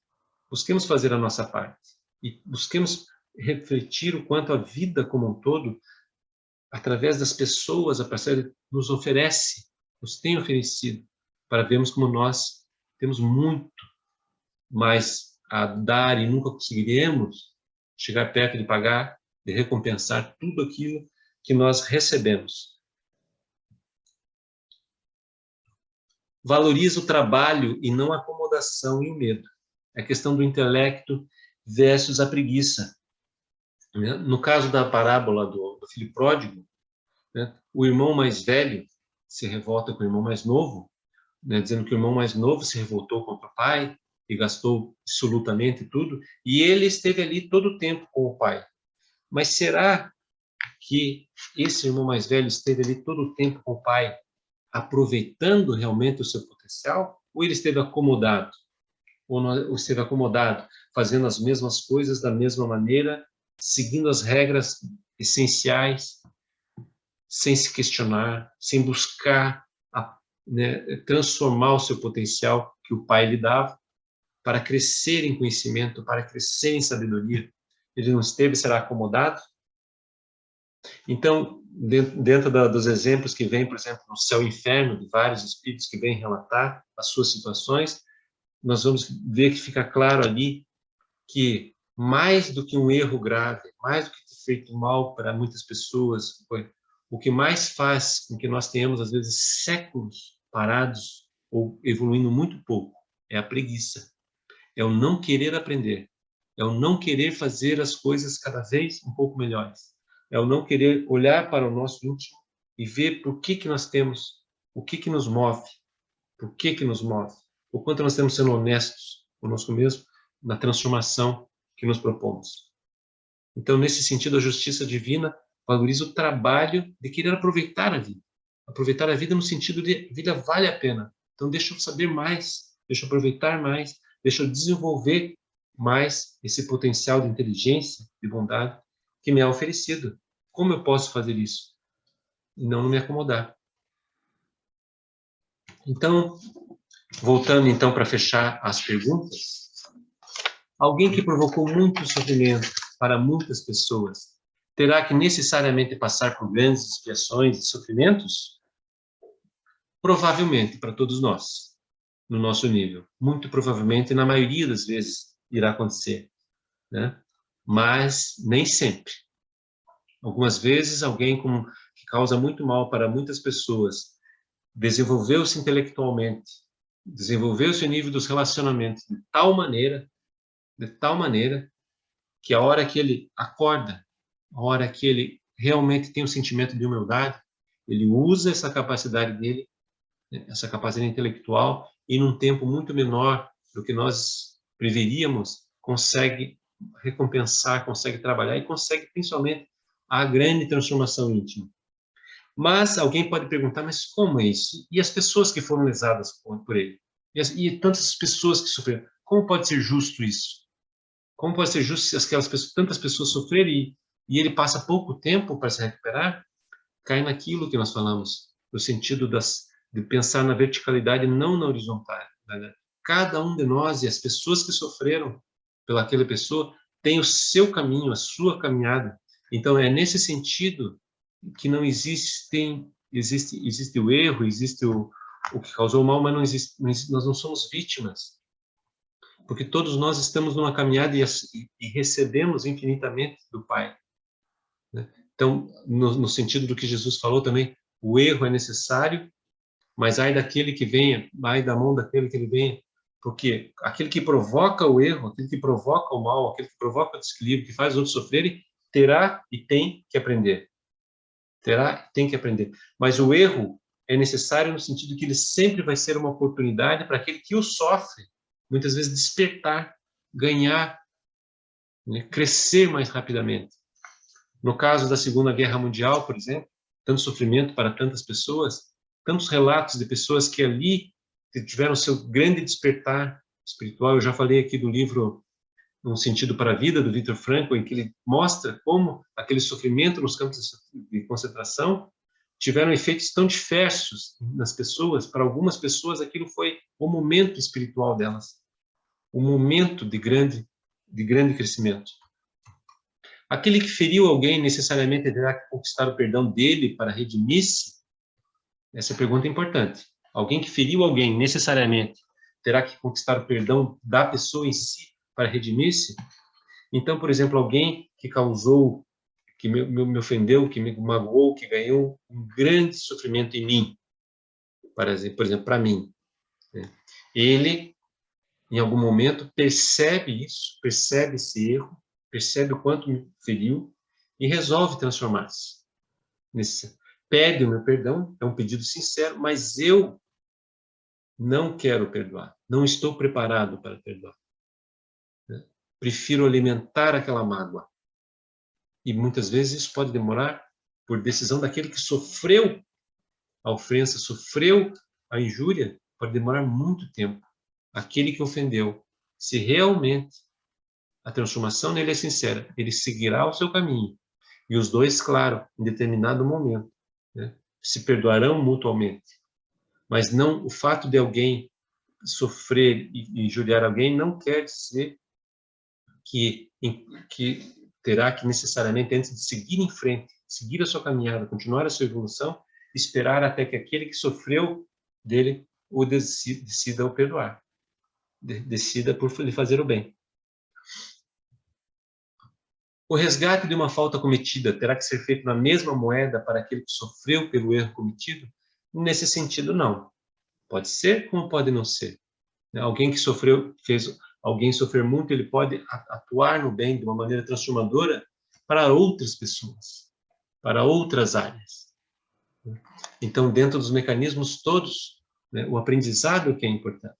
busquemos fazer a nossa parte e busquemos refletir o quanto a vida como um todo, através das pessoas, a parceira nos oferece, nos tem oferecido, para vermos como nós temos muito mais a dar e nunca conseguiremos chegar perto de pagar, de recompensar tudo aquilo que nós recebemos. Valoriza o trabalho e não a acomodação e o medo. É a questão do intelecto versus a preguiça. No caso da parábola do filho pródigo, né, o irmão mais velho se revolta com o irmão mais novo, né, dizendo que o irmão mais novo se revoltou contra o pai e gastou absolutamente tudo, e ele esteve ali todo o tempo com o pai. Mas será que esse irmão mais velho esteve ali todo o tempo com o pai, aproveitando realmente o seu potencial, ou ele esteve acomodado? Ou esteve acomodado, fazendo as mesmas coisas da mesma maneira, seguindo as regras essenciais, sem se questionar, sem buscar transformar o seu potencial que o pai lhe dava, para crescer em conhecimento, para crescer em sabedoria. Ele não esteve, será acomodado? Então, dentro dos exemplos que vem, por exemplo, no céu e inferno, de vários espíritos que vêm relatar as suas situações, nós vamos ver que fica claro ali que mais do que um erro grave, mais do que ter feito mal para muitas pessoas, o que mais faz com que nós tenhamos, às vezes, séculos parados ou evoluindo muito pouco, é a preguiça, é o não querer aprender, É o não querer fazer as coisas cada vez um pouco melhores. É o não querer olhar para o nosso íntimo e ver por que nós temos, o que nos move, por que nos move, o quanto nós estamos sendo honestos conosco mesmo na transformação que nos propomos. Então, nesse sentido, a justiça divina valoriza o trabalho de querer aproveitar a vida. Aproveitar a vida no sentido de a vida vale a pena. Então, deixa eu saber mais, deixa eu aproveitar mais, deixa eu desenvolver mais esse potencial de inteligência, de bondade que me é oferecido. Como eu posso fazer isso? E não me acomodar. Então, voltando então para fechar as perguntas, alguém que provocou muito sofrimento para muitas pessoas terá que necessariamente passar por grandes expiações e sofrimentos? Provavelmente para todos nós, no nosso nível. Muito provavelmente, na maioria das vezes, irá acontecer, né? Mas nem sempre. Algumas vezes, alguém que causa muito mal para muitas pessoas desenvolveu-se intelectualmente, desenvolveu-se o nível dos relacionamentos de tal maneira, que a hora que ele acorda, a hora que ele realmente tem um sentimento de humildade, ele usa essa capacidade dele, essa capacidade intelectual, e num tempo muito menor do que nós preveríamos, consegue recompensar, consegue trabalhar e consegue principalmente a grande transformação íntima. Mas alguém pode perguntar, mas como é isso? E as pessoas que foram lesadas por ele? E tantas pessoas que sofreram? Como pode ser justo isso? Como pode ser justo se aquelas pessoas, tantas pessoas sofrerem e ele passa pouco tempo para se recuperar? Cai naquilo que nós falamos, no sentido de pensar na verticalidade, não na horizontal. Né? Cada um de nós e as pessoas que sofreram pelaquela pessoa tem o seu caminho, a sua caminhada. Então, é nesse sentido que não existe o erro, existe o que causou o mal, mas não existe, nós não somos vítimas. Porque todos nós estamos numa caminhada e recebemos infinitamente do Pai. Né? Então, no sentido do que Jesus falou também, o erro é necessário, mas ai daquele que venha, ai da mão daquele que ele venha, porque aquele que provoca o erro, aquele que provoca o mal, aquele que provoca o desequilíbrio, que faz os outros sofrerem, terá e tem que aprender. Terá e tem que aprender. Mas o erro é necessário no sentido que ele sempre vai ser uma oportunidade para aquele que o sofre, muitas vezes despertar, ganhar, né, crescer mais rapidamente. No caso da Segunda Guerra Mundial, por exemplo, tanto sofrimento para tantas pessoas, tantos relatos de pessoas que ali tiveram seu grande despertar espiritual. Eu já falei aqui do livro Um Sentido para a Vida, do Viktor Frankl, em que ele mostra como aquele sofrimento nos campos de concentração tiveram efeitos tão diversos nas pessoas. Para algumas pessoas, aquilo foi o momento espiritual delas, um momento de grande crescimento. Aquele que feriu alguém necessariamente terá que conquistar o perdão dele para redimir-se? Essa pergunta é importante. Alguém que feriu alguém necessariamente terá que conquistar o perdão da pessoa em si para redimir-se? Então, por exemplo, alguém que causou, que me ofendeu, que me magoou, que ganhou um grande sofrimento em mim, por exemplo, para mim, né? Ele, em algum momento, percebe isso, percebe esse erro, percebe o quanto me feriu e resolve transformar-se. Pede o meu perdão, é um pedido sincero, mas eu não quero perdoar, não estou preparado para perdoar. Né? Prefiro alimentar aquela mágoa. E muitas vezes isso pode demorar por decisão daquele que sofreu a ofensa, sofreu a injúria, pode demorar muito tempo. Aquele que ofendeu, se realmente a transformação nele é sincera, ele seguirá o seu caminho. E os dois, claro, em determinado momento, né, se perdoarão mutuamente. Mas não o fato de alguém sofrer e injuriar alguém não quer dizer que terá que necessariamente, antes de seguir em frente, seguir a sua caminhada, continuar a sua evolução, esperar até que aquele que sofreu dele o decida o perdoar, decida por lhe fazer o bem. O resgate de uma falta cometida terá que ser feito na mesma moeda para aquele que sofreu pelo erro cometido? Nesse sentido, não. Pode ser, como pode não ser. Alguém que sofreu, alguém sofrer muito, ele pode atuar no bem de uma maneira transformadora para outras pessoas, para outras áreas. Então, dentro dos mecanismos todos, né, o aprendizado que é importante.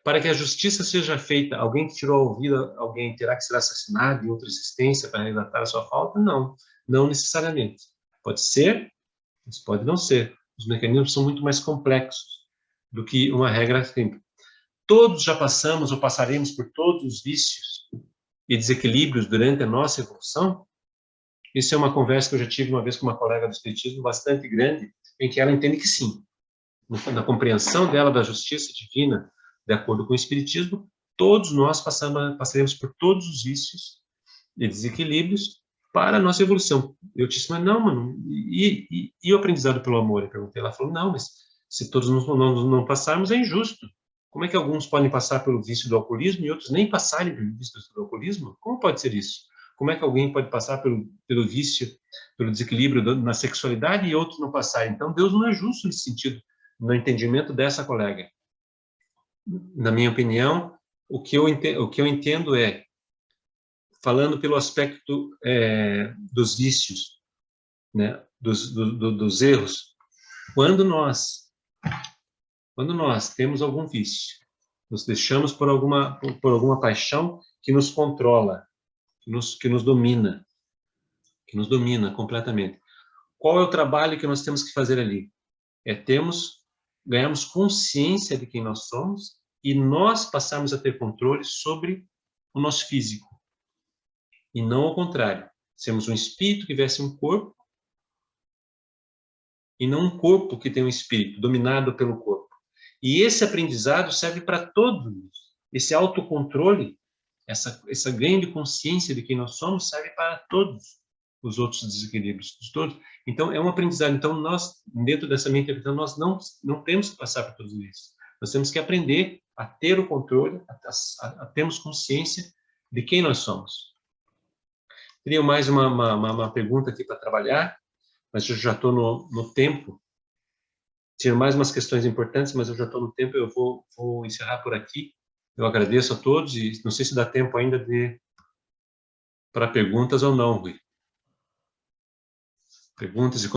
Para que a justiça seja feita, alguém que tirou a vida, alguém terá que ser assassinado em outra existência para resgatar a sua falta? Não, não necessariamente. Pode ser, mas pode não ser. Os mecanismos são muito mais complexos do que uma regra simples. Todos já passamos ou passaremos por todos os vícios e desequilíbrios durante a nossa evolução? Isso é uma conversa que eu já tive uma vez com uma colega do espiritismo bastante grande, em que ela entende que sim. Na compreensão dela da justiça divina, de acordo com o espiritismo, todos nós passaremos por todos os vícios e desequilíbrios para a nossa evolução. Eu disse, mas não, mano, e o aprendizado pelo amor? Eu perguntei, ela falou, não, mas se todos não passarmos, é injusto. Como é que alguns podem passar pelo vício do alcoolismo e outros nem passarem pelo vício do alcoolismo? Como pode ser isso? Como é que alguém pode passar pelo vício, pelo desequilíbrio na sexualidade e outros não passarem? Então, Deus não é justo nesse sentido, no entendimento dessa colega. Na minha opinião, o que eu entendo é, falando pelo aspecto dos vícios, né, dos erros, quando nós temos algum vício, nos deixamos por alguma paixão que nos controla, que nos domina completamente. Qual é o trabalho que nós temos que fazer ali? Ganharmos consciência de quem nós somos e nós passarmos a ter controle sobre o nosso físico. E não ao contrário. Sermos um espírito que veste um corpo e não um corpo que tem um espírito, dominado pelo corpo. E esse aprendizado serve para todos. Esse autocontrole, essa ganho de consciência de quem nós somos, serve para todos os outros desequilíbrios, todos. Então, é um aprendizado. Então, nós, dentro dessa minha interpretação, nós não temos que passar por tudo isso. Nós temos que aprender a ter o controle, a termos consciência de quem nós somos. Teria mais uma pergunta aqui para trabalhar, mas eu já estou no tempo. Tinha mais umas questões importantes, mas eu já estou no tempo, eu vou encerrar por aqui. Eu agradeço a todos e não sei se dá tempo ainda para perguntas ou não, Rui. Perguntas e